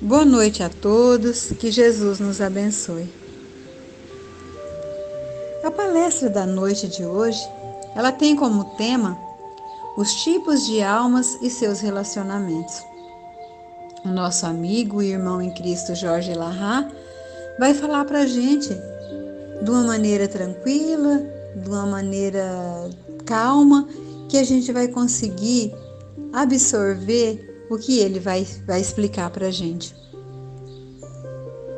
Boa noite a todos, que Jesus nos abençoe. A palestra da noite de hoje, ela tem como tema os tipos de almas e seus relacionamentos. O nosso amigo e irmão em Cristo Jorge Larrat vai falar para a gente de uma maneira tranquila, de uma maneira calma, que a gente vai conseguir absorver o que ele vai explicar para a gente.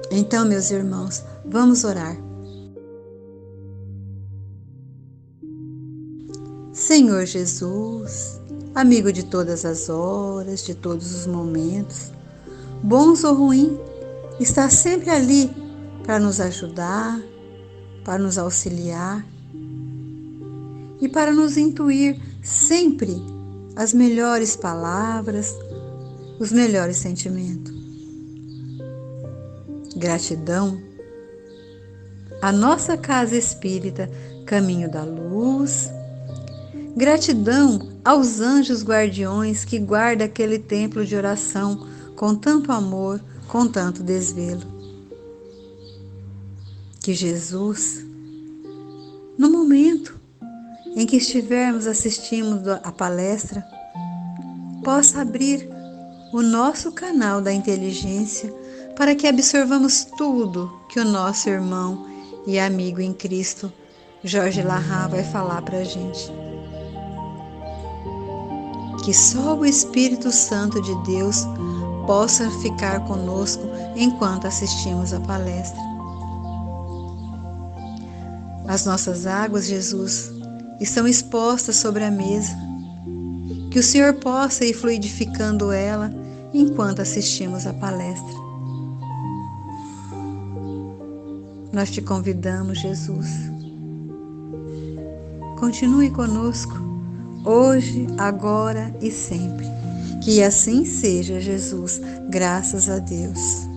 Então, meus irmãos, vamos orar. Senhor Jesus, amigo de todas as horas, de todos os momentos, bons ou ruins, está sempre ali para nos ajudar, para nos auxiliar e para nos intuir sempre as melhores palavras, os melhores sentimentos. Gratidão à nossa casa espírita, Caminho da Luz. Gratidão aos anjos guardiões que guardam aquele templo de oração com tanto amor, com tanto desvelo. Que Jesus, no momento em que estivermos assistindo a palestra, possa abrir o nosso canal da inteligência para que absorvamos tudo que o nosso irmão e amigo em Cristo, Jorge Larrat, vai falar para a gente. Que só o Espírito Santo de Deus possa ficar conosco enquanto assistimos a palestra. As nossas águas, Jesus, estão expostas sobre a mesa. Que o Senhor possa ir fluidificando ela enquanto assistimos a palestra. Nós te convidamos, Jesus. Continue conosco, hoje, agora e sempre. Que assim seja, Jesus, graças a Deus.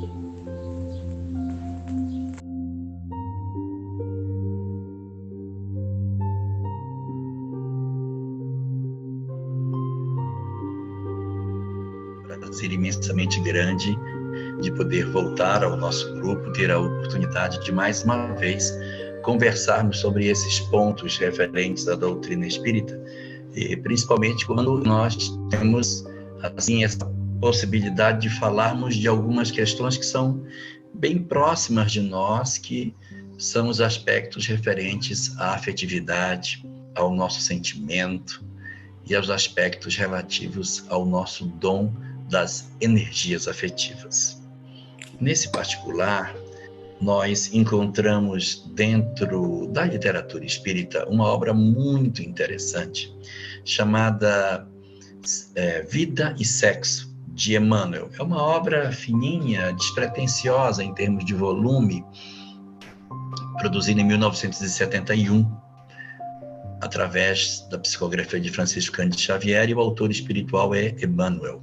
Prazer imensamente grande de poder voltar ao nosso grupo, ter a oportunidade de mais uma vez conversarmos sobre esses pontos referentes à doutrina espírita, e principalmente quando nós temos assim essa possibilidade de falarmos de algumas questões que são bem próximas de nós, que são os aspectos referentes à afetividade, ao nosso sentimento e aos aspectos relativos ao nosso dom das energias afetivas. Nesse particular, nós encontramos dentro da literatura espírita uma obra muito interessante, chamada Vida e Sexo, de Emmanuel. É uma obra fininha, despretensiosa em termos de volume, produzida em 1971, através da psicografia de Francisco Cândido Xavier, e o autor espiritual é Emmanuel.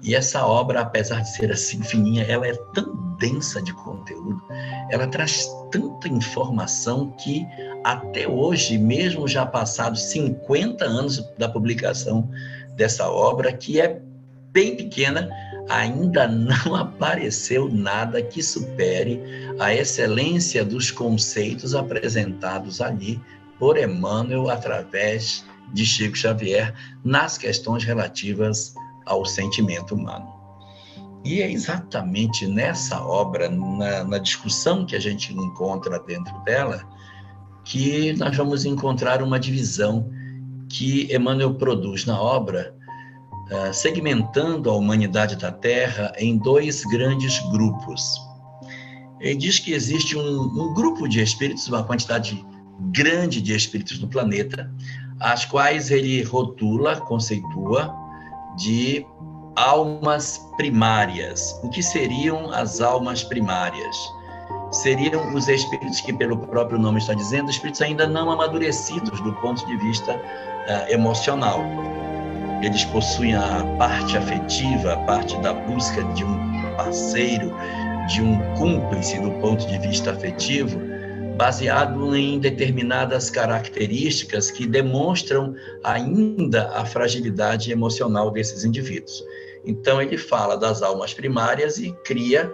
E essa obra, apesar de ser assim fininha, ela é tão densa de conteúdo, ela traz tanta informação que até hoje, mesmo já passados 50 anos da publicação dessa obra, que é bem pequena, ainda não apareceu nada que supere a excelência dos conceitos apresentados ali por Emmanuel através de Chico Xavier nas questões relativas ao sentimento humano. E é exatamente nessa obra, na discussão que a gente encontra dentro dela, que nós vamos encontrar uma divisão que Emmanuel produz na obra, segmentando a humanidade da Terra em dois grandes grupos. Ele diz que existe um grupo de espíritos, uma quantidade grande de espíritos no planeta, as quais ele rotula, conceitua, de almas primárias. O que seriam as almas primárias? Seriam os espíritos que, pelo próprio nome está dizendo, espíritos ainda não amadurecidos do ponto de vista emocional. Eles possuem a parte afetiva, a parte da busca de um parceiro, de um cúmplice do ponto de vista afetivo, baseado em determinadas características que demonstram ainda a fragilidade emocional desses indivíduos. Então ele fala das almas primárias e cria,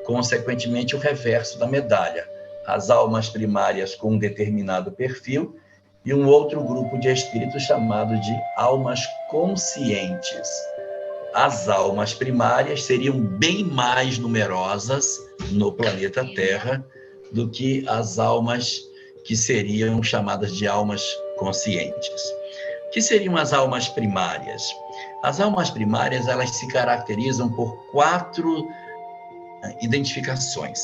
consequentemente, o reverso da medalha. As almas primárias com um determinado perfil e um outro grupo de espíritos chamado de almas conscientes. As almas primárias seriam bem mais numerosas no planeta Terra do que as almas que seriam chamadas de almas conscientes. O que seriam as almas primárias? As almas primárias, elas se caracterizam por 4 identificações.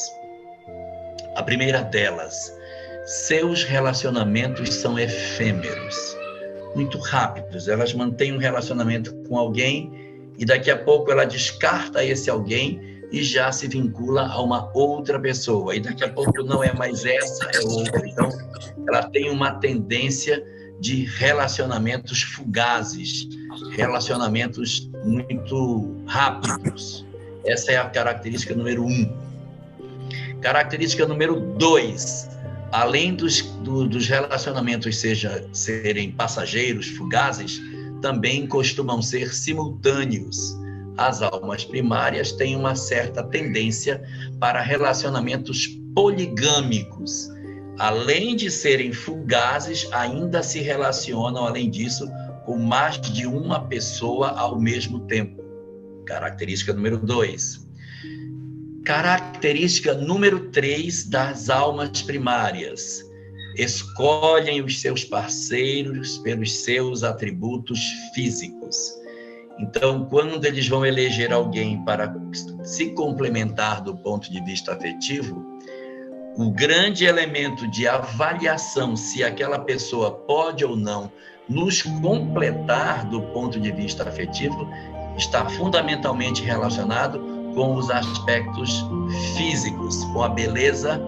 A primeira delas, seus relacionamentos são efêmeros, muito rápidos. Elas mantêm um relacionamento com alguém e daqui a pouco ela descarta esse alguém e já se vincula a uma outra pessoa. E daqui a pouco não é mais essa, é outra. Então, ela tem uma tendência de relacionamentos fugazes, relacionamentos muito rápidos. Essa é a característica número 1. Característica número 2, além dos relacionamentos serem passageiros, fugazes, também costumam ser simultâneos. As almas primárias têm uma certa tendência para relacionamentos poligâmicos. Além de serem fugazes, ainda se relacionam, além disso, com mais de uma pessoa ao mesmo tempo. Característica número 2. Característica número 3 das almas primárias. Escolhem os seus parceiros pelos seus atributos físicos. Então, quando eles vão eleger alguém para se complementar do ponto de vista afetivo, o grande elemento de avaliação se aquela pessoa pode ou não nos completar do ponto de vista afetivo está fundamentalmente relacionado com os aspectos físicos, com a beleza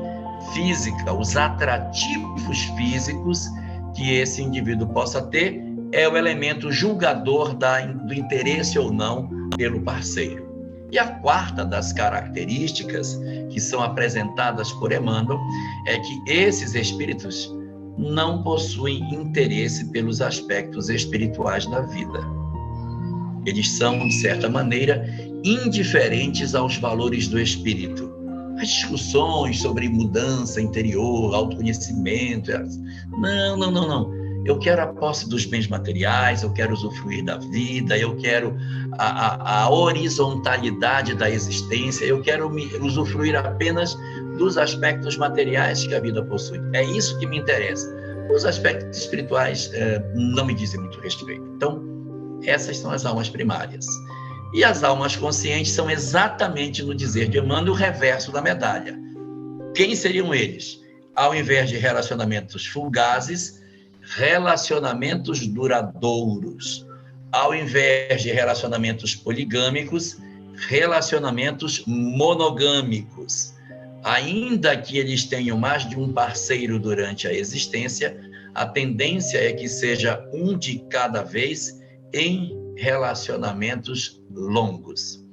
física, os atrativos físicos que esse indivíduo possa ter, é o elemento julgador do interesse ou não pelo parceiro. E a quarta das características que são apresentadas por Emmanuel é que esses espíritos não possuem interesse pelos aspectos espirituais da vida. Eles são, de certa maneira, indiferentes aos valores do espírito. As discussões sobre mudança interior, autoconhecimento, não. Eu quero a posse dos bens materiais, eu quero usufruir da vida, eu quero a horizontalidade da existência, eu quero usufruir apenas dos aspectos materiais que a vida possui. É isso que me interessa. Os aspectos espirituais não me dizem muito respeito. Então, essas são as almas primárias. E as almas conscientes são exatamente, no dizer de Emmanuel, o reverso da medalha. Quem seriam eles? Ao invés de relacionamentos fugazes, relacionamentos duradouros. Ao invés de relacionamentos poligâmicos, relacionamentos monogâmicos. Ainda que eles tenham mais de um parceiro durante a existência, a tendência é que seja um de cada vez em relacionamentos longos.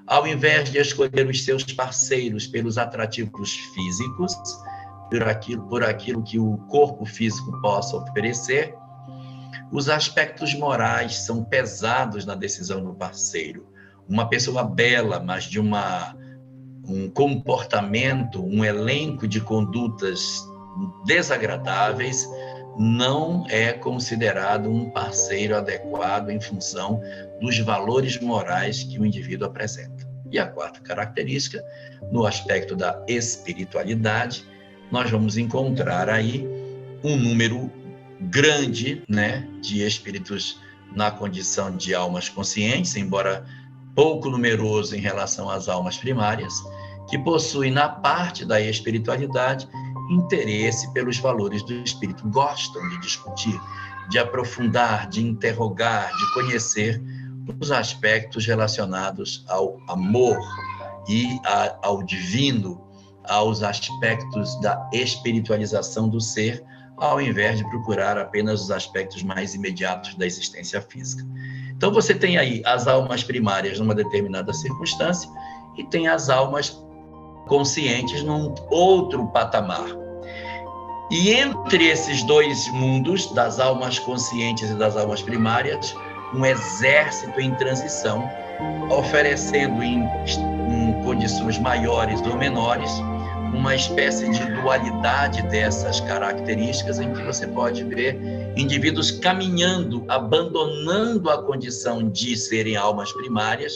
Ao invés de escolher os seus parceiros pelos atrativos físicos, por aquilo que o corpo físico possa oferecer, os aspectos morais são pesados na decisão do parceiro. Uma pessoa bela, mas de um comportamento, um elenco de condutas desagradáveis, não é considerado um parceiro adequado em função dos valores morais que o indivíduo apresenta. E a quarta característica, no aspecto da espiritualidade, nós vamos encontrar aí um número grande, de espíritos na condição de almas conscientes, embora pouco numeroso em relação às almas primárias, que possuem na parte da espiritualidade interesse pelos valores do espírito, gostam de discutir, de aprofundar, de interrogar, de conhecer os aspectos relacionados ao amor e ao divino, aos aspectos da espiritualização do ser, ao invés de procurar apenas os aspectos mais imediatos da existência física. Então você tem aí as almas primárias numa determinada circunstância e tem as almas conscientes num outro patamar. E entre esses dois mundos, das almas conscientes e das almas primárias, um exército em transição, oferecendo em condições maiores ou menores uma espécie de dualidade dessas características, em que você pode ver indivíduos caminhando, abandonando a condição de serem almas primárias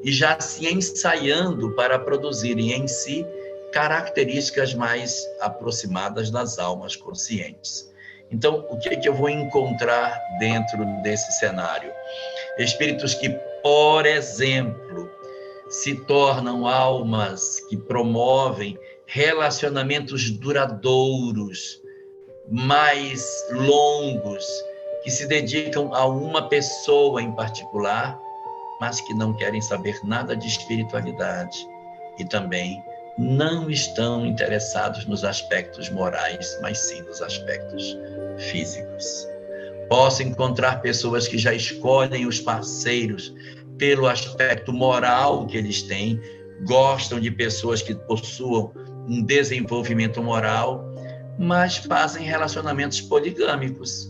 e já se ensaiando para produzirem em si características mais aproximadas das almas conscientes. Então, o que é que eu vou encontrar dentro desse cenário? Espíritos que, por exemplo, se tornam almas que promovem relacionamentos duradouros, mais longos, que se dedicam a uma pessoa em particular, mas que não querem saber nada de espiritualidade e também não estão interessados nos aspectos morais, mas sim nos aspectos físicos. Posso encontrar pessoas que já escolhem os parceiros pelo aspecto moral que eles têm, gostam de pessoas que possuam um desenvolvimento moral, mas fazem relacionamentos poligâmicos.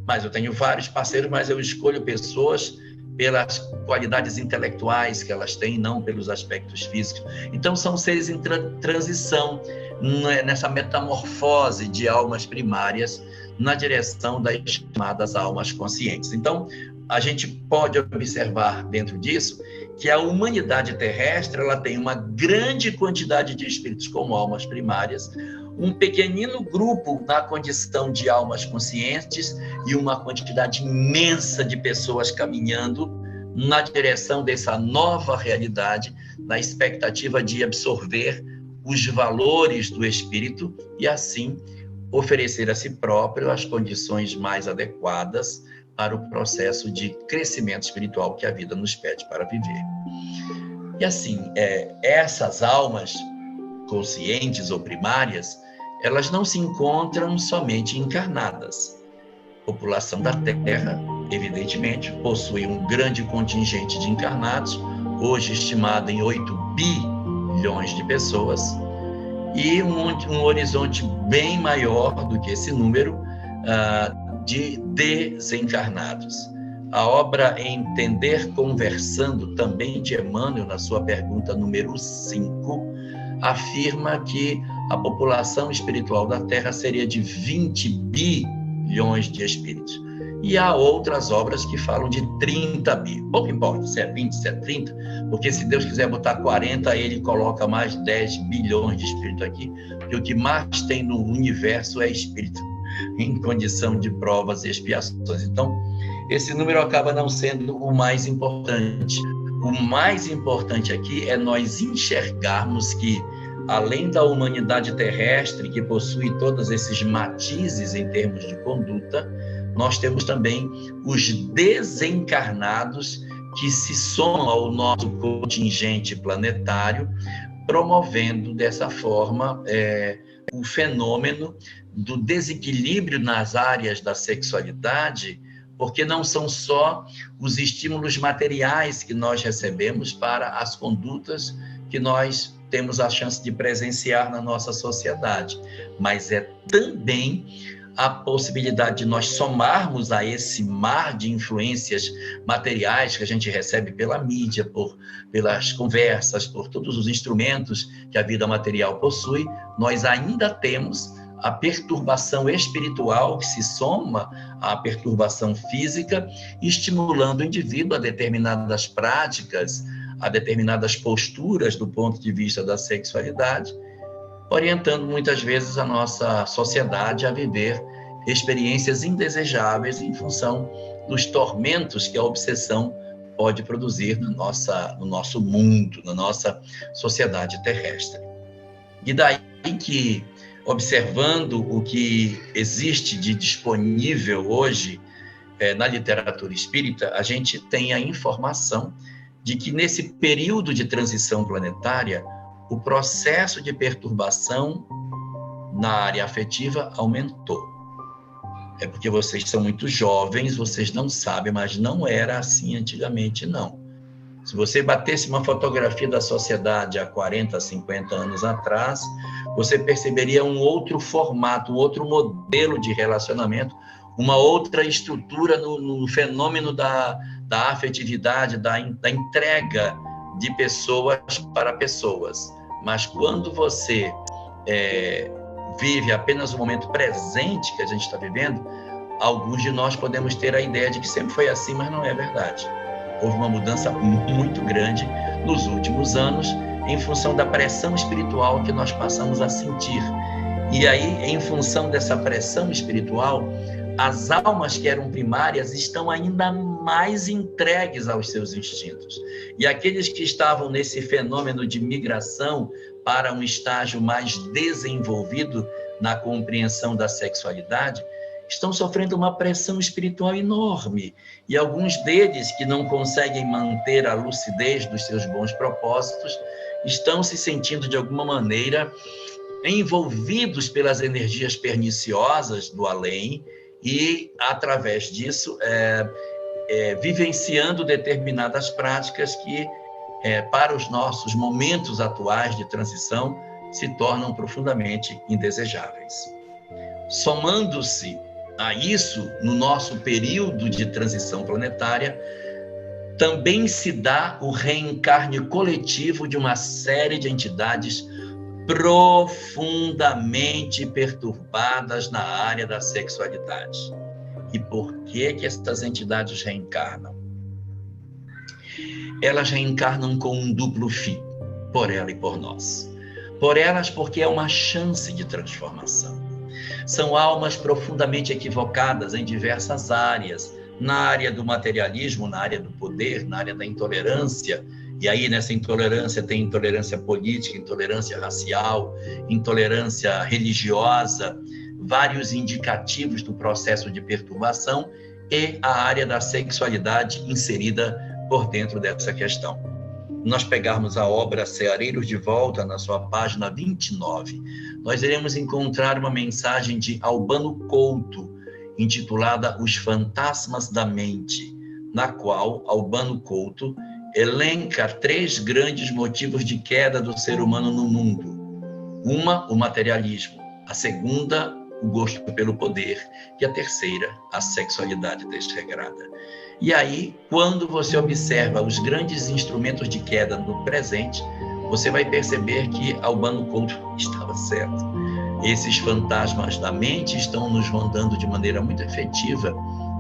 Mas eu tenho vários parceiros, mas eu escolho pessoas pelas qualidades intelectuais que elas têm, não pelos aspectos físicos. Então, são seres em transição, nessa metamorfose de almas primárias na direção das chamadas almas conscientes. Então, a gente pode observar dentro disso que a humanidade terrestre ela tem uma grande quantidade de espíritos como almas primárias, um pequenino grupo na condição de almas conscientes e uma quantidade imensa de pessoas caminhando na direção dessa nova realidade, na expectativa de absorver os valores do espírito e assim oferecer a si próprio as condições mais adequadas para o processo de crescimento espiritual que a vida nos pede para viver. E assim, essas almas conscientes ou primárias, elas não se encontram somente encarnadas. A população da Terra, evidentemente, possui um grande contingente de encarnados, hoje estimado em 8 bilhões de pessoas, e um horizonte bem maior do que esse número de desencarnados. A obra Entender Conversando, também de Emmanuel, na sua pergunta número 5, afirma que a população espiritual da Terra seria de 20 bilhões de espíritos. E há outras obras que falam de 30 bi. Pouco importa se é 20, se é 30, porque se Deus quiser botar 40, ele coloca mais 10 bilhões de espíritos aqui, porque o que mais tem no universo é espírito, em condição de provas e expiações. Então, esse número acaba não sendo o mais importante. O mais importante aqui é nós enxergarmos que, além da humanidade terrestre, que possui todos esses matizes em termos de conduta, nós temos também os desencarnados que se somam ao nosso contingente planetário, promovendo dessa forma o fenômeno do desequilíbrio nas áreas da sexualidade, porque não são só os estímulos materiais que nós recebemos para as condutas que nós temos a chance de presenciar na nossa sociedade, mas é também a possibilidade de nós somarmos a esse mar de influências materiais que a gente recebe pela mídia, pelas conversas, por todos os instrumentos que a vida material possui, nós ainda temos a perturbação espiritual que se soma à perturbação física, estimulando o indivíduo a determinadas práticas, a determinadas posturas do ponto de vista da sexualidade, orientando muitas vezes a nossa sociedade a viver experiências indesejáveis em função dos tormentos que a obsessão pode produzir no nosso mundo, na nossa sociedade terrestre. E daí que, observando o que existe de disponível hoje na literatura espírita, a gente tem a informação de que nesse período de transição planetária, o processo de perturbação na área afetiva aumentou. É porque vocês são muito jovens, vocês não sabem, mas não era assim antigamente, não. Se você batesse uma fotografia da sociedade há 40, 50 anos atrás, você perceberia um outro formato, um outro modelo de relacionamento, uma outra estrutura no fenômeno da afetividade, da entrega de pessoas para pessoas. Mas quando você vive apenas o momento presente que a gente está vivendo, alguns de nós podemos ter a ideia de que sempre foi assim, mas não é verdade. Houve uma mudança muito grande nos últimos anos, em função da pressão espiritual que nós passamos a sentir. E aí, em função dessa pressão espiritual, as almas que eram primárias estão ainda mais entregues aos seus instintos. E aqueles que estavam nesse fenômeno de migração para um estágio mais desenvolvido na compreensão da sexualidade, estão sofrendo uma pressão espiritual enorme. E alguns deles, que não conseguem manter a lucidez dos seus bons propósitos, estão se sentindo, de alguma maneira, envolvidos pelas energias perniciosas do além e, através disso, vivenciando determinadas práticas que, para os nossos momentos atuais de transição, se tornam profundamente indesejáveis. Somando-se a isso, no nosso período de transição planetária, também se dá o reencarne coletivo de uma série de entidades profundamente perturbadas na área da sexualidade. E por que essas entidades reencarnam? Elas reencarnam com um duplo fim, por ela e por nós. Por elas, porque é uma chance de transformação. São almas profundamente equivocadas em diversas áreas, na área do materialismo, na área do poder, na área da intolerância. E aí, nessa intolerância, tem intolerância política, intolerância racial, intolerância religiosa, vários indicativos do processo de perturbação, e a área da sexualidade inserida por dentro dessa questão. Nós pegarmos a obra Ceareiros de Volta, na sua página 29, nós iremos encontrar uma mensagem de Albano Couto, intitulada Os Fantasmas da Mente, na qual Albano Couto elenca 3 grandes motivos de queda do ser humano no mundo. Uma, o materialismo. A segunda, o gosto pelo poder. E a terceira, a sexualidade desregrada. E aí, quando você observa os grandes instrumentos de queda no presente, você vai perceber que Albano Couto estava certo. Esses fantasmas da mente estão nos rondando de maneira muito efetiva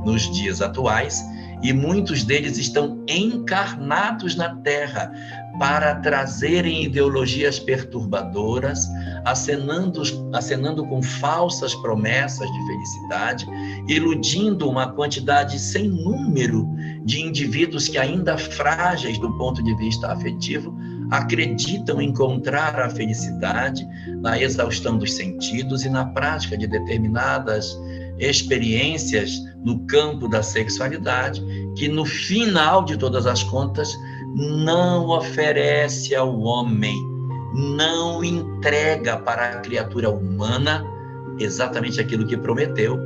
nos dias atuais, e muitos deles estão encarnados na Terra para trazerem ideologias perturbadoras, acenando com falsas promessas de felicidade, iludindo uma quantidade sem número de indivíduos que, ainda frágeis do ponto de vista afetivo, acreditam encontrar a felicidade na exaustão dos sentidos e na prática de determinadas experiências no campo da sexualidade, que no final de todas as contas não oferece ao homem, não entrega para a criatura humana exatamente aquilo que prometeu,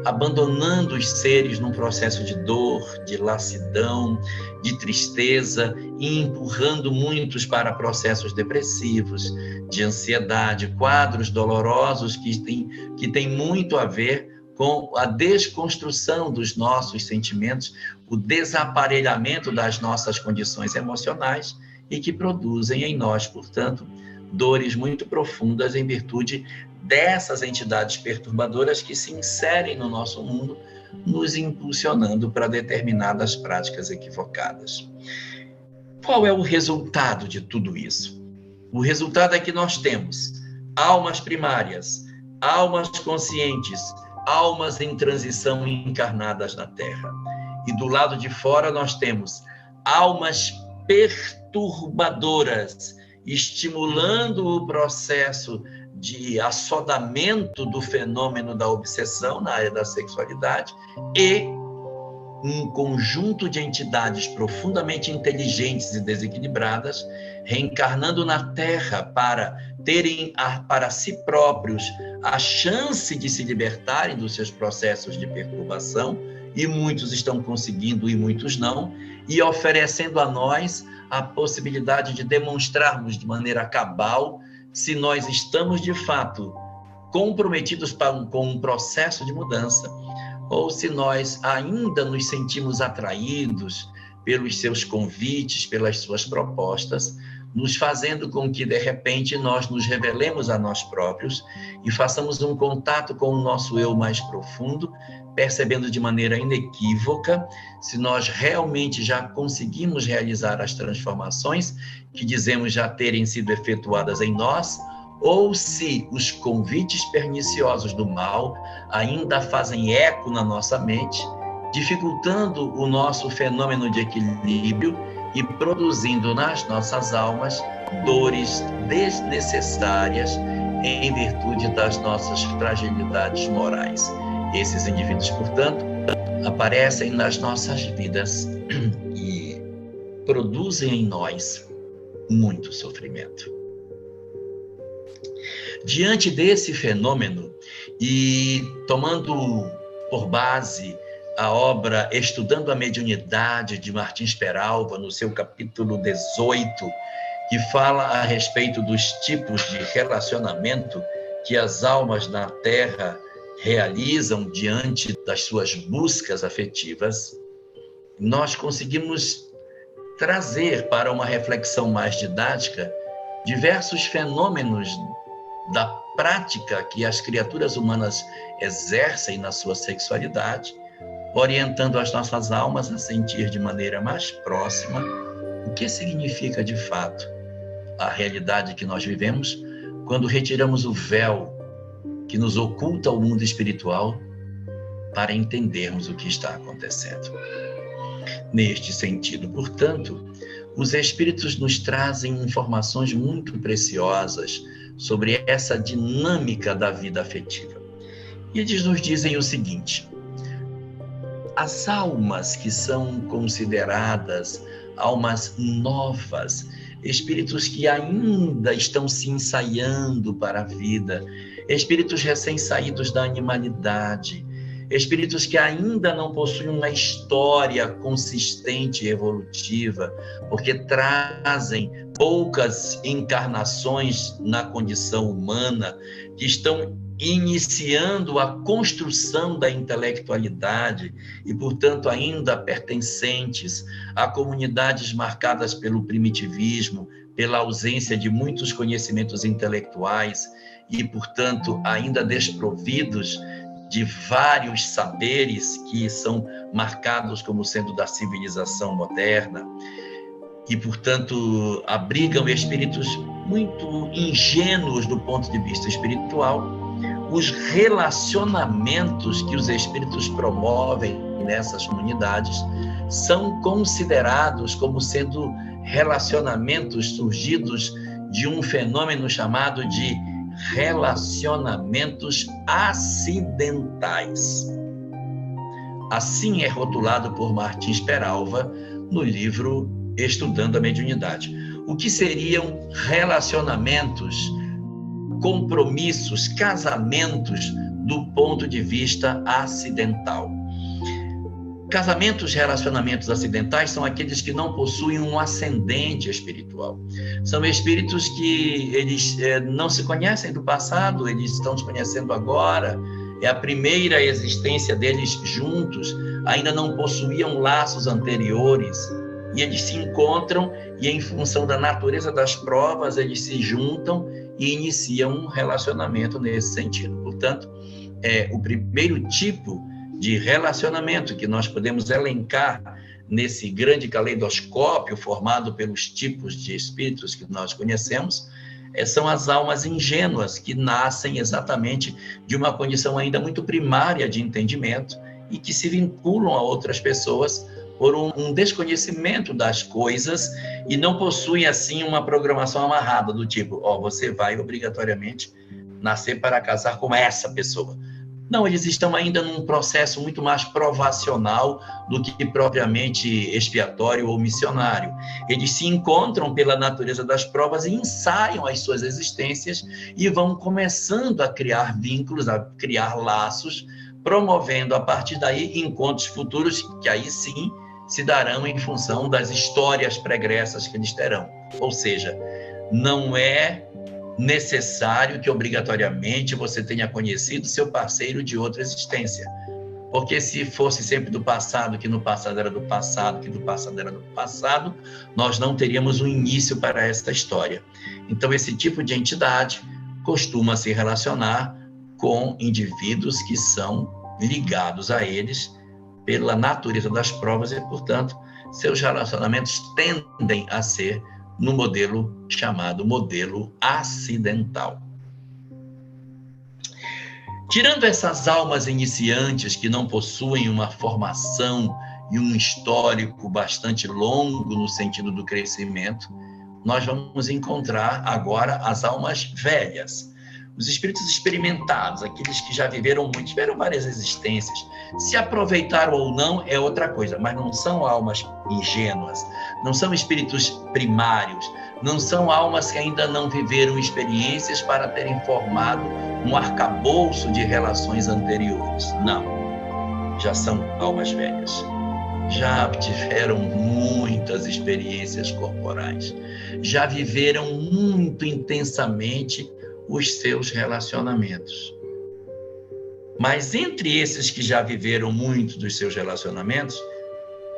abandonando os seres num processo de dor, de lassidão, de tristeza, e empurrando muitos para processos depressivos, de ansiedade, quadros dolorosos que têm muito a ver com a desconstrução dos nossos sentimentos, o desaparelhamento das nossas condições emocionais, e que produzem em nós, portanto, dores muito profundas em virtude dessas entidades perturbadoras que se inserem no nosso mundo, nos impulsionando para determinadas práticas equivocadas. Qual é o resultado de tudo isso? O resultado é que nós temos almas primárias, almas conscientes, almas em transição encarnadas na Terra. E do lado de fora nós temos almas perturbadoras, estimulando o processo de assodamento do fenômeno da obsessão na área da sexualidade, e um conjunto de entidades profundamente inteligentes e desequilibradas reencarnando na Terra para terem para si próprios a chance de se libertarem dos seus processos de perturbação, e muitos estão conseguindo e muitos não, e oferecendo a nós a possibilidade de demonstrarmos de maneira cabal se nós estamos, de fato, comprometidos com um processo de mudança, ou se nós ainda nos sentimos atraídos pelos seus convites, pelas suas propostas, nos fazendo com que, de repente, nós nos revelemos a nós próprios e façamos um contato com o nosso eu mais profundo, percebendo de maneira inequívoca se nós realmente já conseguimos realizar as transformações que dizemos já terem sido efetuadas em nós, ou se os convites perniciosos do mal ainda fazem eco na nossa mente, dificultando o nosso fenômeno de equilíbrio e produzindo nas nossas almas dores desnecessárias em virtude das nossas fragilidades morais. Esses indivíduos, portanto, aparecem nas nossas vidas e produzem em nós muito sofrimento. Diante desse fenômeno e tomando por base a obra Estudando a Mediunidade, de Martins Peralva, no seu capítulo 18, que fala a respeito dos tipos de relacionamento que as almas na Terra realizam diante das suas buscas afetivas, nós conseguimos trazer para uma reflexão mais didática diversos fenômenos da prática que as criaturas humanas exercem na sua sexualidade, orientando as nossas almas a sentir de maneira mais próxima o que significa de fato a realidade que nós vivemos quando retiramos o véu que nos oculta o mundo espiritual para entendermos o que está acontecendo. Neste sentido, portanto, os espíritos nos trazem informações muito preciosas sobre essa dinâmica da vida afetiva. E eles nos dizem o seguinte: as almas que são consideradas almas novas, espíritos que ainda estão se ensaiando para a vida, espíritos recém-saídos da animalidade, espíritos que ainda não possuem uma história consistente e evolutiva, porque trazem poucas encarnações na condição humana, que estão iniciando a construção da intelectualidade e, portanto, ainda pertencentes a comunidades marcadas pelo primitivismo, pela ausência de muitos conhecimentos intelectuais e, portanto, ainda desprovidos de vários saberes que são marcados como sendo da civilização moderna e, portanto, abrigam espíritos muito ingênuos do ponto de vista espiritual. Os relacionamentos que os espíritos promovem nessas comunidades são considerados como sendo relacionamentos surgidos de um fenômeno chamado de relacionamentos acidentais. Assim é rotulado por Martins Peralva no livro Estudando a Mediunidade. O que seriam relacionamentos, compromissos, casamentos do ponto de vista acidental? Casamentos, relacionamentos acidentais são aqueles que não possuem um ascendente espiritual. São espíritos que eles não se conhecem do passado, eles estão se conhecendo agora, é a primeira existência deles juntos, ainda não possuíam laços anteriores, e eles se encontram e, em função da natureza das provas, eles se juntam e iniciam um relacionamento nesse sentido. Portanto, o primeiro tipo de relacionamento que nós podemos elencar nesse grande caleidoscópio formado pelos tipos de espíritos que nós conhecemos, são as almas ingênuas, que nascem exatamente de uma condição ainda muito primária de entendimento e que se vinculam a outras pessoas por um desconhecimento das coisas e não possuem, assim, uma programação amarrada do tipo, você vai obrigatoriamente nascer para casar com essa pessoa. Não, eles estão ainda num processo muito mais provacional do que propriamente expiatório ou missionário. Eles se encontram pela natureza das provas e ensaiam as suas existências e vão começando a criar vínculos, a criar laços, promovendo a partir daí encontros futuros que aí sim se darão em função das histórias pregressas que eles terão. Ou seja, não é necessário que obrigatoriamente você tenha conhecido seu parceiro de outra existência. Porque se fosse sempre do passado, que no passado era do passado, que do passado era do passado, nós não teríamos um início para essa história. Então, esse tipo de entidade costuma se relacionar com indivíduos que são ligados a eles pela natureza das provas e, portanto, seus relacionamentos tendem a ser no modelo chamado modelo acidental. Tirando essas almas iniciantes que não possuem uma formação e um histórico bastante longo no sentido do crescimento, nós vamos encontrar agora as almas velhas, os espíritos experimentados, aqueles que já viveram muito, tiveram várias existências. Se aproveitaram ou não é outra coisa, mas não são almas ingênuas, não são espíritos primários, não são almas que ainda não viveram experiências para terem formado um arcabouço de relações anteriores. Não, já são almas velhas. Já tiveram muitas experiências corporais, já viveram muito intensamente os seus relacionamentos. Mas entre esses que já viveram muito dos seus relacionamentos,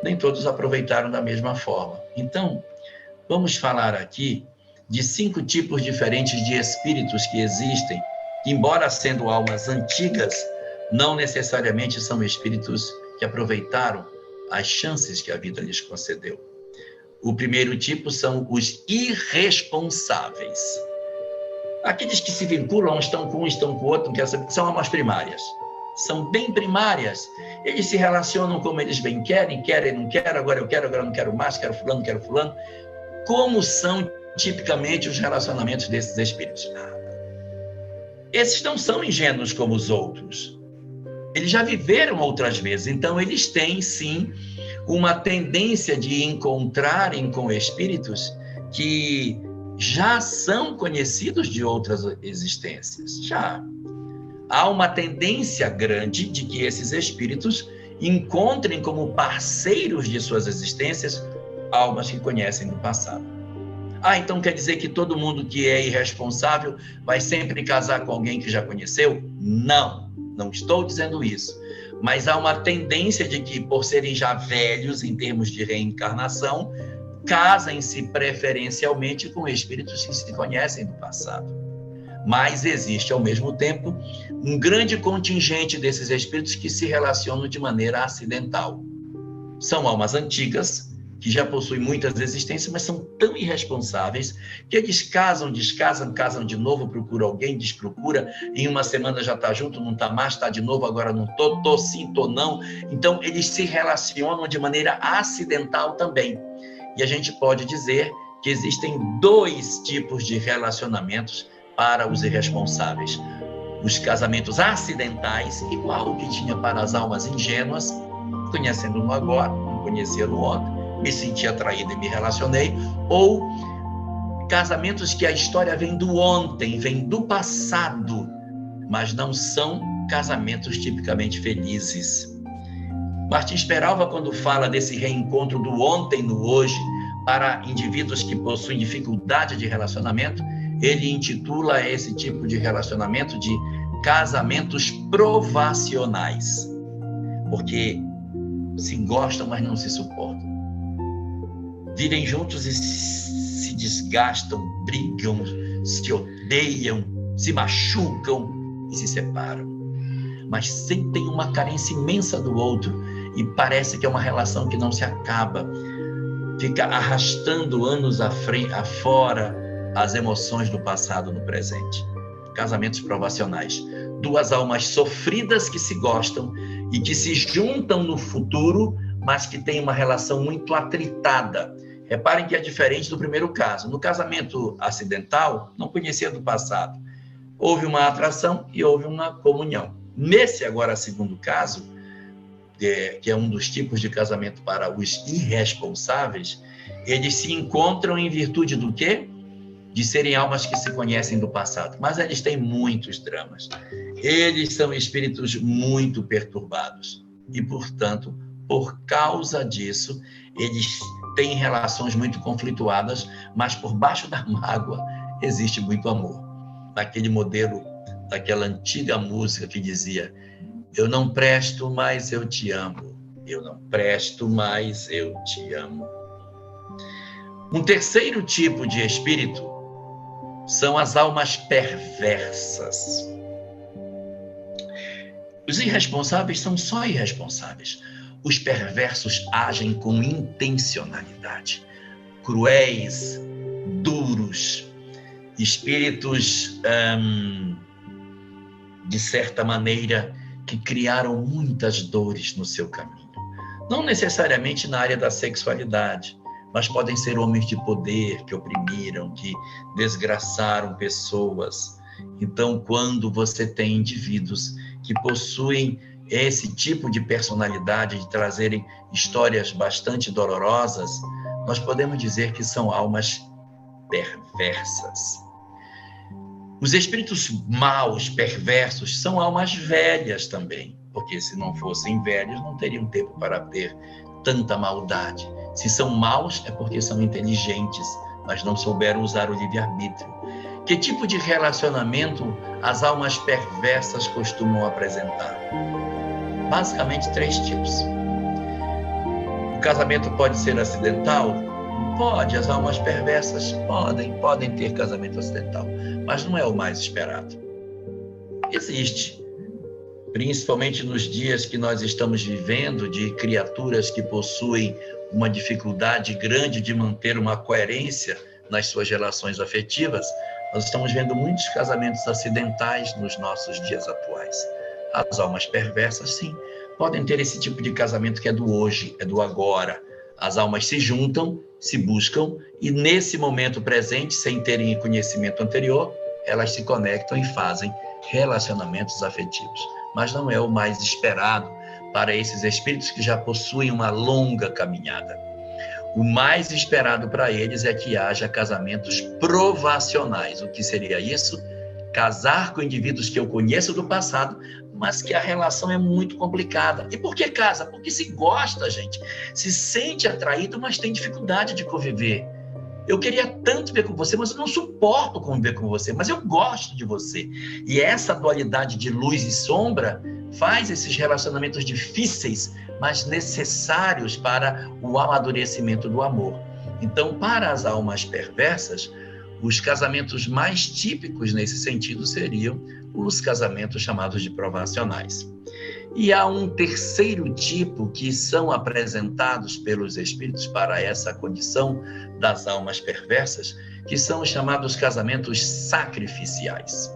nem todos aproveitaram da mesma forma. Então, vamos falar aqui de 5 tipos diferentes de espíritos que existem, que, embora sendo almas antigas, não necessariamente são espíritos que aproveitaram as chances que a vida lhes concedeu. O primeiro tipo são os irresponsáveis. Aqueles que se vinculam, estão com um, estão com o outro, não quer saber, são almas primárias. São bem primárias. Eles se relacionam como eles bem querem, não querem, agora eu quero, agora não quero mais, quero fulano. Como são tipicamente os relacionamentos desses espíritos? Esses não são ingênuos como os outros. Eles já viveram outras vezes, então eles têm, sim, uma tendência de encontrarem com espíritos que já são conhecidos de outras existências. Já há uma tendência grande de que esses espíritos encontrem como parceiros de suas existências almas que conhecem do passado. Então quer dizer que todo mundo que é irresponsável vai sempre casar com alguém que já conheceu? Não estou dizendo isso. Mas há uma tendência de que, por serem já velhos em termos de reencarnação, casem-se preferencialmente com espíritos que se conhecem do passado. Mas existe, ao mesmo tempo, um grande contingente desses espíritos que se relacionam de maneira acidental. São almas antigas, que já possuem muitas existências, mas são tão irresponsáveis que eles casam, descasam, casam de novo, procura alguém, desprocura, em uma semana já está junto, não está mais, está de novo, agora não tô sim, tô não. Então, eles se relacionam de maneira acidental também. E a gente pode dizer que existem 2 tipos de relacionamentos para os irresponsáveis. Os casamentos acidentais, igual o que tinha para as almas ingênuas, conhecendo no agora, não conhecia no ontem, me senti atraído e me relacionei, ou casamentos que a história vem do ontem, vem do passado, mas não são casamentos tipicamente felizes. Martins Peralva, quando fala desse reencontro do ontem no hoje para indivíduos que possuem dificuldade de relacionamento, ele intitula esse tipo de relacionamento de casamentos provacionais, porque se gostam, mas não se suportam. Vivem juntos e se desgastam, brigam, se odeiam, se machucam e se separam. Mas sentem uma carência imensa do outro e parece que é uma relação que não se acaba. Fica arrastando anos afora as emoções do passado no presente. Casamentos provacionais. 2 almas sofridas que se gostam e que se juntam no futuro, mas que têm uma relação muito atritada. Reparem que é diferente do primeiro caso. No casamento acidental, não conhecia do passado. Houve uma atração e houve uma comunhão. Nesse agora segundo caso, que é um dos tipos de casamento para os irresponsáveis, eles se encontram em virtude do quê? De serem almas que se conhecem do passado. Mas eles têm muitos dramas. Eles são espíritos muito perturbados. E, portanto, por causa disso, eles têm relações muito conflituadas, mas por baixo da mágoa existe muito amor. Naquele modelo daquela antiga música que dizia: Eu não presto, mas eu te amo. Eu não presto, mas eu te amo. Um terceiro tipo de espírito são as almas perversas. Os irresponsáveis são só irresponsáveis. Os perversos agem com intencionalidade. Cruéis, duros, espíritos, de certa maneira, que criaram muitas dores no seu caminho. Não necessariamente na área da sexualidade, mas podem ser homens de poder que oprimiram, que desgraçaram pessoas. Então, quando você tem indivíduos que possuem esse tipo de personalidade, de trazerem histórias bastante dolorosas, nós podemos dizer que são almas perversas. Os espíritos maus, perversos, são almas velhas também, porque se não fossem velhos, não teriam tempo para ter tanta maldade. Se são maus, é porque são inteligentes, mas não souberam usar o livre-arbítrio. Que tipo de relacionamento as almas perversas costumam apresentar? Basicamente, 3 tipos. O casamento pode ser acidental? Pode, as almas perversas podem ter casamento acidental, mas não é o mais esperado. Existe, principalmente nos dias que nós estamos vivendo, de criaturas que possuem uma dificuldade grande de manter uma coerência nas suas relações afetivas. Nós estamos vendo muitos casamentos acidentais nos nossos dias atuais. As almas perversas, sim, podem ter esse tipo de casamento que é do hoje, é do agora. As almas se juntam, se buscam e nesse momento presente, sem terem conhecimento anterior, elas se conectam e fazem relacionamentos afetivos. Mas não é o mais esperado para esses espíritos que já possuem uma longa caminhada. O mais esperado para eles é que haja casamentos provacionais. O que seria isso? Casar com indivíduos que eu conheço do passado, mas que a relação é muito complicada. E por que casa? Porque se gosta, gente. Se sente atraído, mas tem dificuldade de conviver. Eu queria tanto ver com você, mas eu não suporto conviver com você, mas eu gosto de você. E essa dualidade de luz e sombra faz esses relacionamentos difíceis, mas necessários para o amadurecimento do amor. Então, para as almas perversas, os casamentos mais típicos nesse sentido seriam os casamentos chamados de provacionais. E há um terceiro tipo que são apresentados pelos espíritos para essa condição das almas perversas, que são os chamados casamentos sacrificiais.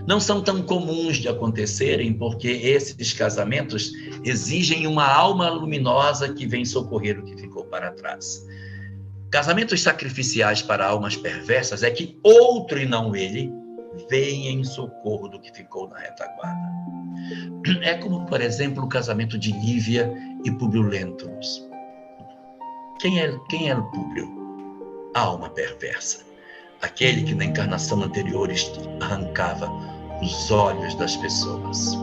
Não são tão comuns de acontecerem, porque esses casamentos exigem uma alma luminosa que vem socorrer o que ficou para trás. Casamentos sacrificiais para almas perversas é que outro e não ele venha em socorro do que ficou na retaguarda. É como, por exemplo, o casamento de Lívia e Públio Lentulus. Quem era o Públio? A alma perversa. Aquele que na encarnação anterior arrancava os olhos das pessoas.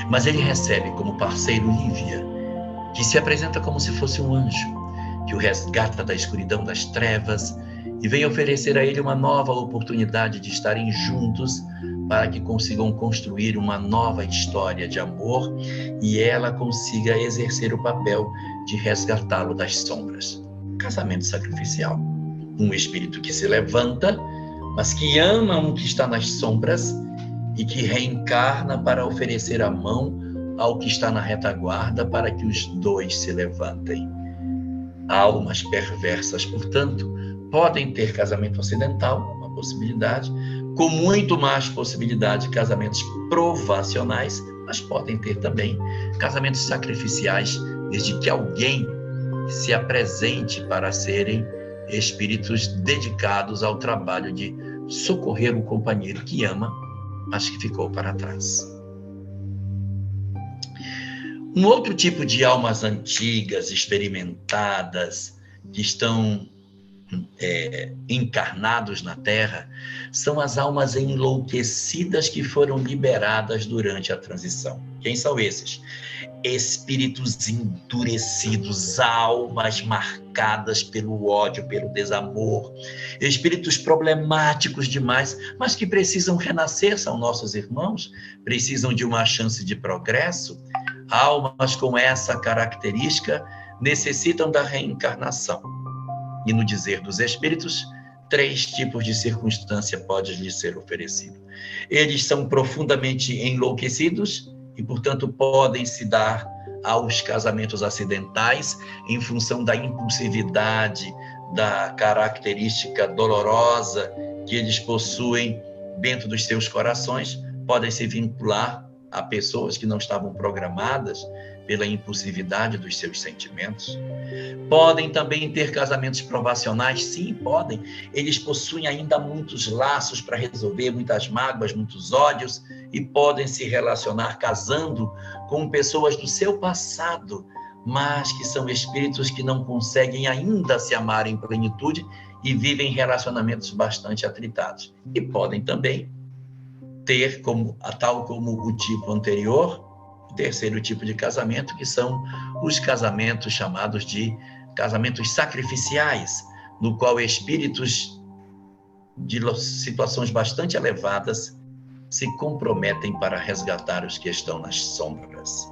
Mas ele recebe como parceiro Lívia, que se apresenta como se fosse um anjo, que o resgata da escuridão das trevas e vem oferecer a ele uma nova oportunidade de estarem juntos para que consigam construir uma nova história de amor e ela consiga exercer o papel de resgatá-lo das sombras. Casamento sacrificial. Um espírito que se levanta, mas que ama um que está nas sombras e que reencarna para oferecer a mão ao que está na retaguarda para que os dois se levantem. Almas perversas, portanto, podem ter casamento acidental, uma possibilidade, com muito mais possibilidade de casamentos provacionais, mas podem ter também casamentos sacrificiais, desde que alguém se apresente para serem espíritos dedicados ao trabalho de socorrer o companheiro que ama, mas que ficou para trás. Um outro tipo de almas antigas, experimentadas, que estão encarnados na Terra são as almas enlouquecidas que foram liberadas durante a transição. Quem são esses? Espíritos endurecidos, almas marcadas pelo ódio, pelo desamor, espíritos problemáticos demais, mas que precisam renascer, são nossos irmãos, precisam de uma chance de progresso. Almas com essa característica necessitam da reencarnação. E no dizer dos espíritos, 3 tipos de circunstância podem lhes ser oferecido. Eles são profundamente enlouquecidos e, portanto, podem se dar aos casamentos acidentais em função da impulsividade, da característica dolorosa que eles possuem dentro dos seus corações, podem se vincular a pessoas que não estavam programadas pela impulsividade dos seus sentimentos. Podem também ter casamentos provacionais, sim, podem. Eles possuem ainda muitos laços para resolver, muitas mágoas, muitos ódios, e podem se relacionar casando com pessoas do seu passado, mas que são espíritos que não conseguem ainda se amar em plenitude e vivem relacionamentos bastante atritados. E podem também ter, tal como o tipo anterior, o terceiro tipo de casamento, que são os casamentos chamados de casamentos sacrificiais, no qual espíritos de situações bastante elevadas se comprometem para resgatar os que estão nas sombras.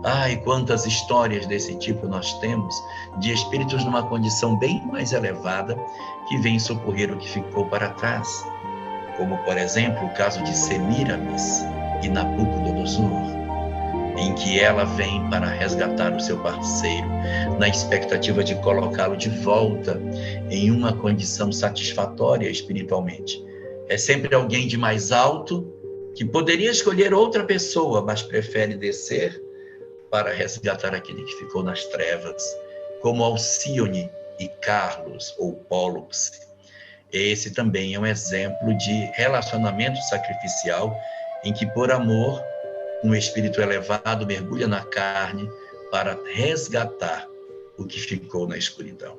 Ai, quantas histórias desse tipo nós temos, de espíritos numa condição bem mais elevada, que vêm socorrer o que ficou para trás. Como, por exemplo, o caso de Semíramis e Nabucodonosor, em que ela vem para resgatar o seu parceiro, na expectativa de colocá-lo de volta em uma condição satisfatória espiritualmente. É sempre alguém de mais alto que poderia escolher outra pessoa, mas prefere descer para resgatar aquele que ficou nas trevas, como Alcíone e Carlos, ou Pólux. Esse também é um exemplo de relacionamento sacrificial em que, por amor, um espírito elevado mergulha na carne para resgatar o que ficou na escuridão.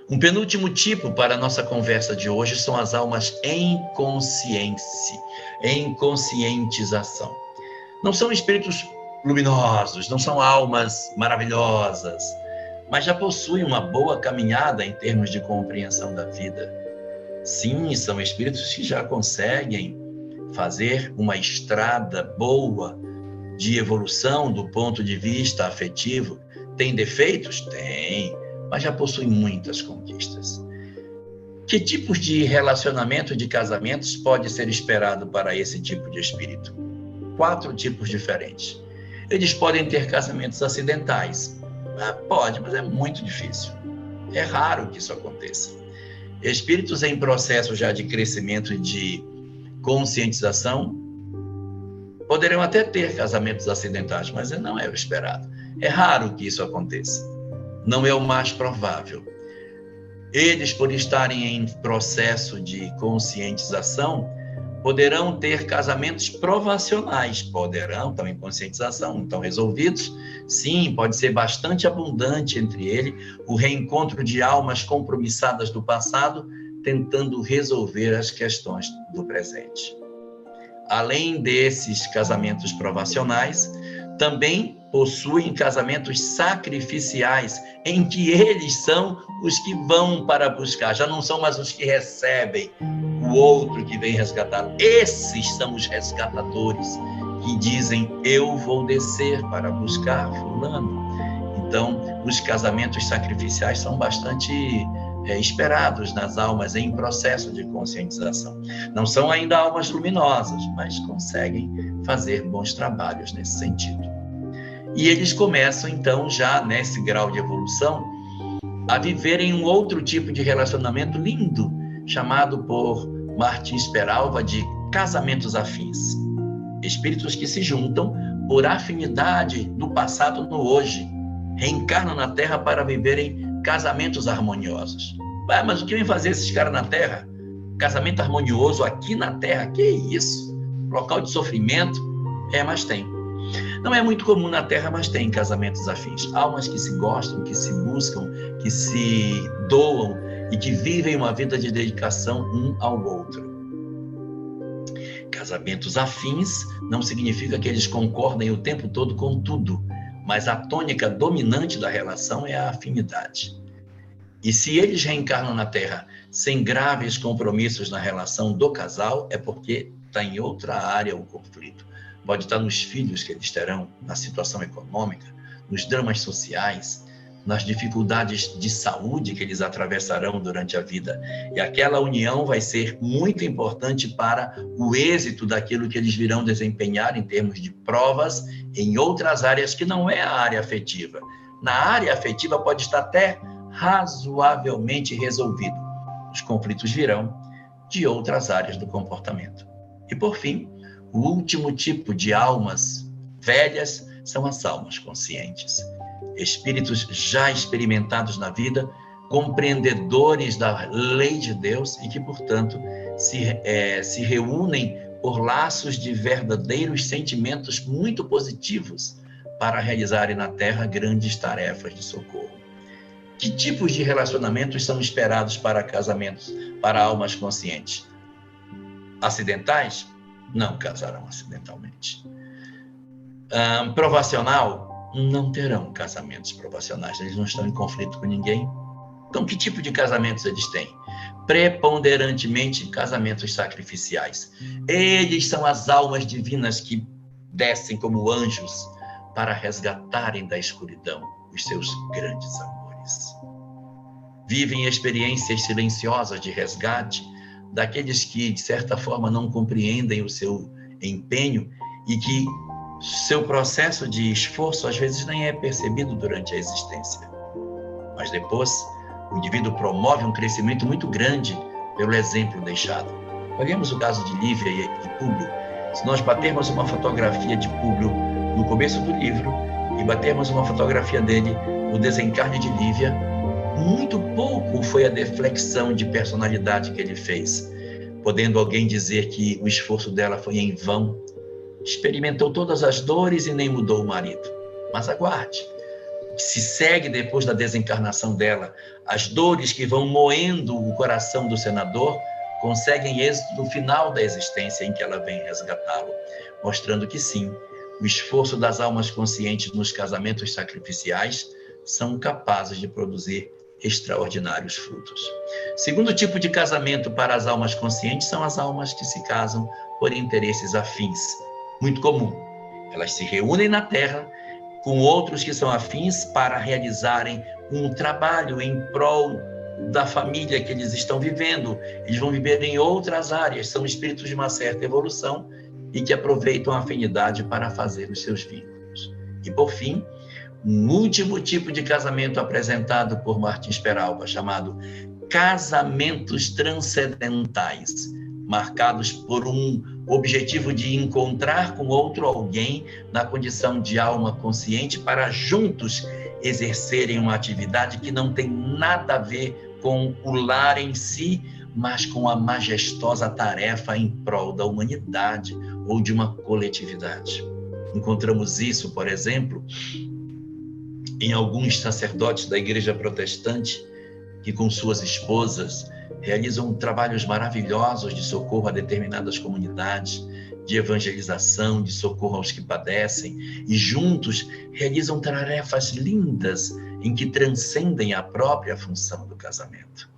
Um penúltimo tipo para a nossa conversa de hoje são as almas em conscientização. Não são espíritos luminosos, não são almas maravilhosas, mas já possuem uma boa caminhada em termos de compreensão da vida. Sim, são espíritos que já conseguem fazer uma estrada boa de evolução do ponto de vista afetivo. Tem defeitos? Tem, mas já possuem muitas conquistas. Que tipos de relacionamento, de casamentos pode ser esperado para esse tipo de espírito? 4 tipos diferentes. Eles podem ter casamentos acidentais. Pode, mas é muito difícil. É raro que isso aconteça. Espíritos em processo já de crescimento e de conscientização poderão até ter casamentos acidentais, mas não é o esperado. É raro que isso aconteça. Não é o mais provável. Eles, por estarem em processo de conscientização, poderão ter casamentos provacionais, estão em conscientização, não estão resolvidos. Sim, pode ser bastante abundante entre ele o reencontro de almas compromissadas do passado, tentando resolver as questões do presente. Além desses casamentos provacionais, também possuem casamentos sacrificiais, em que eles são os que vão para buscar, já não são mais os que recebem o outro que vem resgatar. Esses são os resgatadores que dizem: eu vou descer para buscar fulano. Então, os casamentos sacrificiais são bastante esperados nas almas em processo de conscientização. Não são ainda almas luminosas, mas conseguem fazer bons trabalhos nesse sentido. E eles começam, então, já nesse grau de evolução, a viverem um outro tipo de relacionamento lindo, chamado por Martins Peralva de casamentos afins. Espíritos que se juntam por afinidade do passado no hoje, reencarnam na Terra para viverem casamentos harmoniosos. Mas o que vem fazer esses caras na Terra? Casamento harmonioso aqui na Terra? Que isso? Local de sofrimento? Mas tem. Não é muito comum na Terra, mas tem casamentos afins. Almas que se gostam, que se buscam, que se doam e que vivem uma vida de dedicação um ao outro. Casamentos afins não significa que eles concordem o tempo todo com tudo, mas a tônica dominante da relação é a afinidade. E se eles reencarnam na Terra sem graves compromissos na relação do casal, é porque está em outra área o conflito. Pode estar nos filhos que eles terão, na situação econômica, nos dramas sociais, nas dificuldades de saúde que eles atravessarão durante a vida. E aquela união vai ser muito importante para o êxito daquilo que eles virão desempenhar em termos de provas em outras áreas que não é a área afetiva. Na área afetiva pode estar até razoavelmente resolvido. Os conflitos virão de outras áreas do comportamento. E, por fim, o último tipo de almas velhas são as almas conscientes. Espíritos já experimentados na vida, compreendedores da lei de Deus e que, portanto, se reúnem por laços de verdadeiros sentimentos muito positivos para realizarem na Terra grandes tarefas de socorro. Que tipos de relacionamentos são esperados para casamentos, para almas conscientes? Acidentais? Não casarão acidentalmente. Provacional? Não terão casamentos provacionais, eles não estão em conflito com ninguém. Então, que tipo de casamentos eles têm? Preponderantemente, casamentos sacrificiais. Eles são as almas divinas que descem como anjos para resgatarem da escuridão os seus grandes amores. Vivem experiências silenciosas de resgate daqueles que, de certa forma, não compreendem o seu empenho e que seu processo de esforço, às vezes, nem é percebido durante a existência. Mas depois, o indivíduo promove um crescimento muito grande pelo exemplo deixado. Olhemos o caso de Lívia e Públio. Se nós batermos uma fotografia de Públio no começo do livro e batermos uma fotografia dele no desencarne de Lívia, muito pouco foi a deflexão de personalidade que ele fez, podendo alguém dizer que o esforço dela foi em vão. Experimentou todas as dores e nem mudou o marido. Mas aguarde. O que se segue depois da desencarnação dela, as dores que vão moendo o coração do senador, conseguem êxito no final da existência em que ela vem resgatá-lo, mostrando que sim, o esforço das almas conscientes nos casamentos sacrificiais são capazes de produzir extraordinários frutos. Segundo tipo de casamento para as almas conscientes são as almas que se casam por interesses afins. Muito comum. Elas se reúnem na Terra com outros que são afins para realizarem um trabalho em prol da família que eles estão vivendo. Eles vão viver em outras áreas, são espíritos de uma certa evolução e que aproveitam a afinidade para fazer os seus vínculos. E, por fim, um último tipo de casamento apresentado por Martins Peralba, chamado casamentos transcendentais, marcados por um objetivo de encontrar com outro alguém na condição de alma consciente para juntos exercerem uma atividade que não tem nada a ver com o lar em si, mas com a majestosa tarefa em prol da humanidade ou de uma coletividade. Encontramos isso, por exemplo, em alguns sacerdotes da Igreja Protestante que, com suas esposas, realizam trabalhos maravilhosos de socorro a determinadas comunidades, de evangelização, de socorro aos que padecem, e juntos realizam tarefas lindas em que transcendem a própria função do casamento.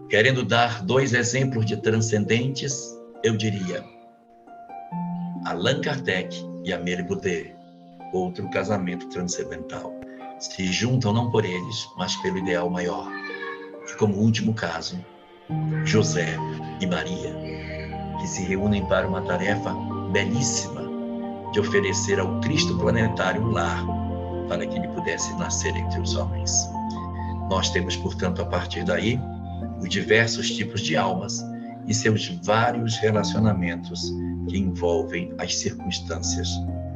Querendo dar 2 exemplos de transcendentes, eu diria Allan Kardec e Amélie Boudet, outro casamento transcendental. Se juntam não por eles, mas pelo ideal maior. E como último caso, José e Maria, que se reúnem para uma tarefa belíssima de oferecer ao Cristo planetário um lar para que ele pudesse nascer entre os homens. Nós temos, portanto, a partir daí, os diversos tipos de almas e seus vários relacionamentos que envolvem as circunstâncias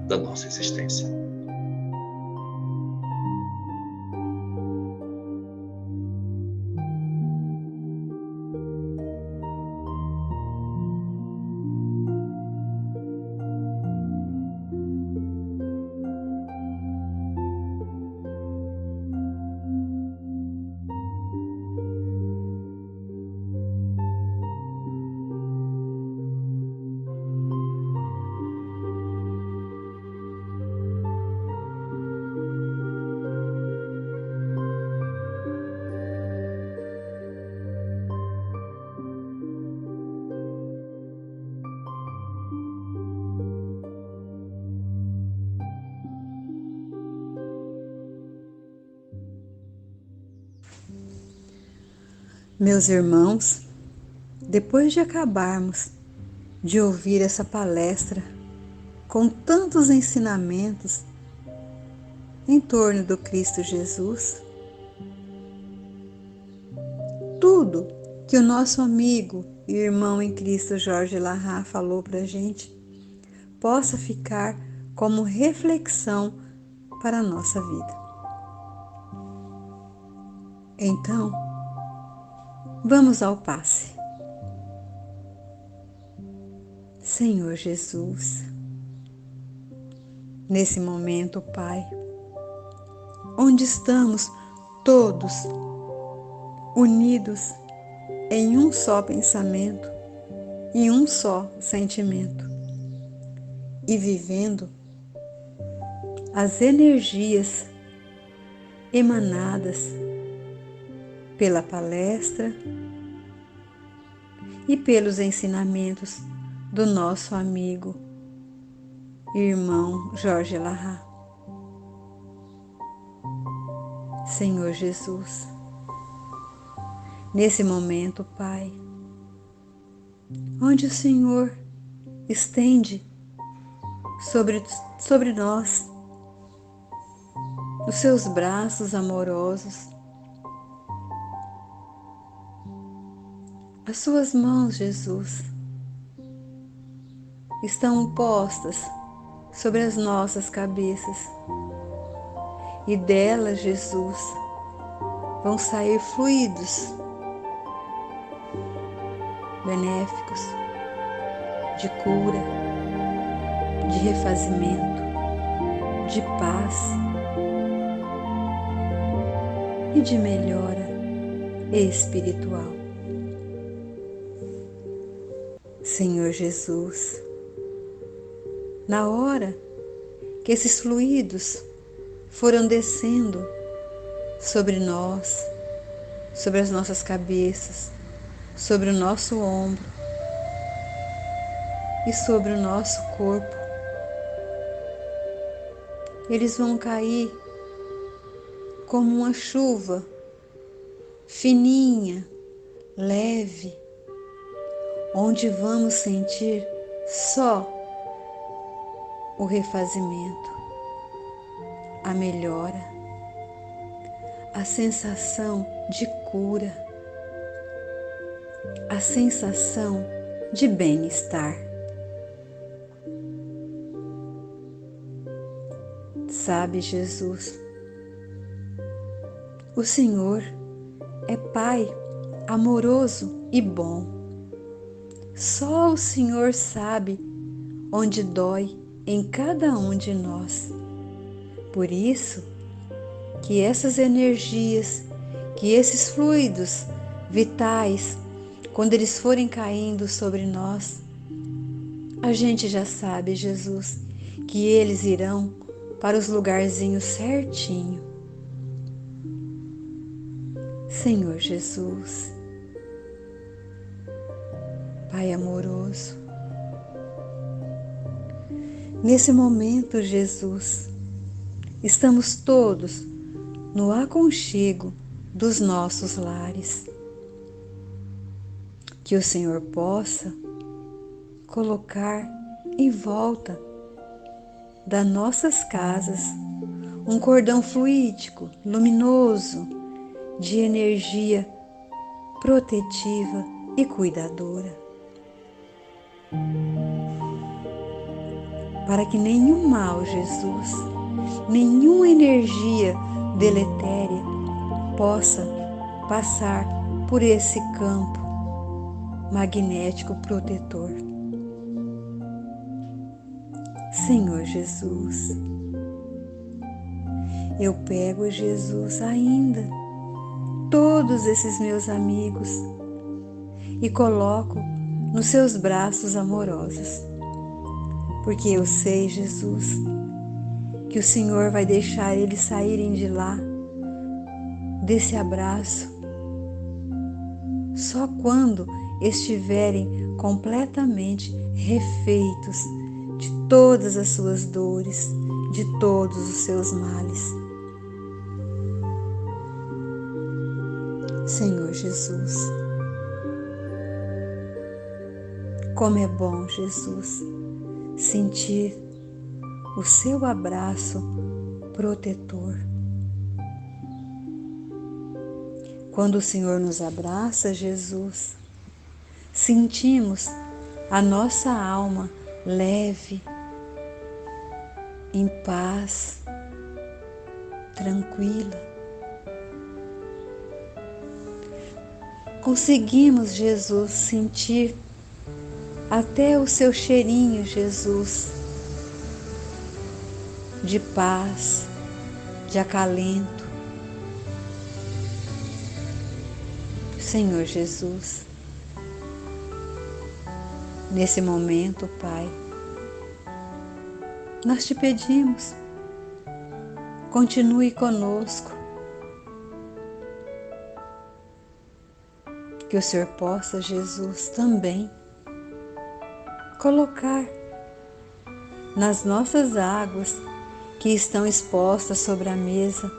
da nossa existência. Meus irmãos, depois de acabarmos de ouvir essa palestra com tantos ensinamentos em torno do Cristo Jesus, tudo que o nosso amigo e irmão em Cristo Jorge Larra falou para a gente possa ficar como reflexão para a nossa vida. Então, vamos ao passe. Senhor Jesus, nesse momento, Pai, onde estamos todos unidos em um só pensamento e um só sentimento, e vivendo as energias emanadas pela palestra e pelos ensinamentos do nosso amigo e irmão Jorge Larra. Senhor Jesus, nesse momento, Pai, onde o Senhor estende sobre nós os seus braços amorosos, as suas mãos, Jesus, estão postas sobre as nossas cabeças e delas, Jesus, vão sair fluidos benéficos de cura, de refazimento, de paz e de melhora espiritual. Senhor Jesus, na hora que esses fluidos foram descendo sobre nós, sobre as nossas cabeças, sobre o nosso ombro e sobre o nosso corpo, eles vão cair como uma chuva fininha, leve, onde vamos sentir só o refazimento, a melhora, a sensação de cura, a sensação de bem-estar. Sabe, Jesus, o Senhor é Pai amoroso e bom. Só o Senhor sabe onde dói em cada um de nós. Por isso que essas energias, que esses fluidos vitais, quando eles forem caindo sobre nós, a gente já sabe, Jesus, que eles irão para os lugarzinhos certinho. Senhor Jesus, Pai amoroso, nesse momento, Jesus, estamos todos no aconchego dos nossos lares. Que o Senhor possa colocar em volta das nossas casas um cordão fluídico, luminoso, de energia protetiva e cuidadora, para que nenhum mal, Jesus, nenhuma energia deletéria possa passar por esse campo magnético protetor. Senhor Jesus, eu pego, Jesus, ainda todos esses meus amigos e coloco nos seus braços amorosos, porque eu sei, Jesus, que o Senhor vai deixar eles saírem de lá, desse abraço, só quando estiverem completamente refeitos de todas as suas dores, de todos os seus males. Senhor Jesus. Como é bom, Jesus, sentir o seu abraço protetor. Quando o Senhor nos abraça, Jesus, sentimos a nossa alma leve, em paz, tranquila. Conseguimos, Jesus, sentir até o seu cheirinho, Jesus, de paz, de acalento. Senhor Jesus, nesse momento, Pai, nós te pedimos, continue conosco, que o Senhor possa, Jesus, também colocar nas nossas águas que estão expostas sobre a mesa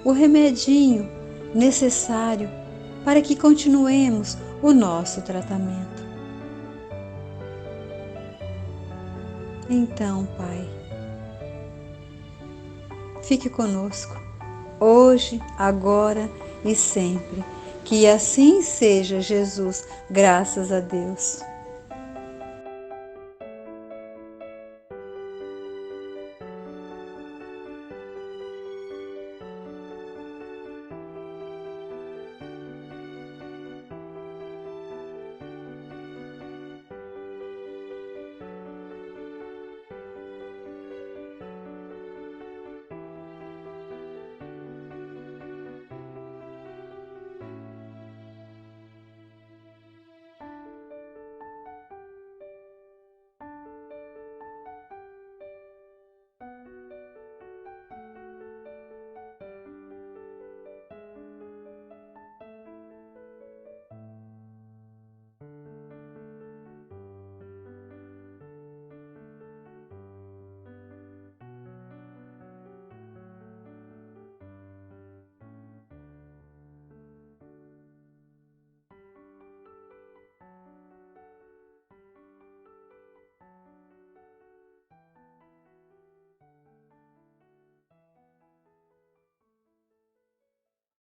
o remedinho necessário para que continuemos o nosso tratamento. Então, Pai, fique conosco, hoje, agora e sempre. Que assim seja, Jesus, graças a Deus.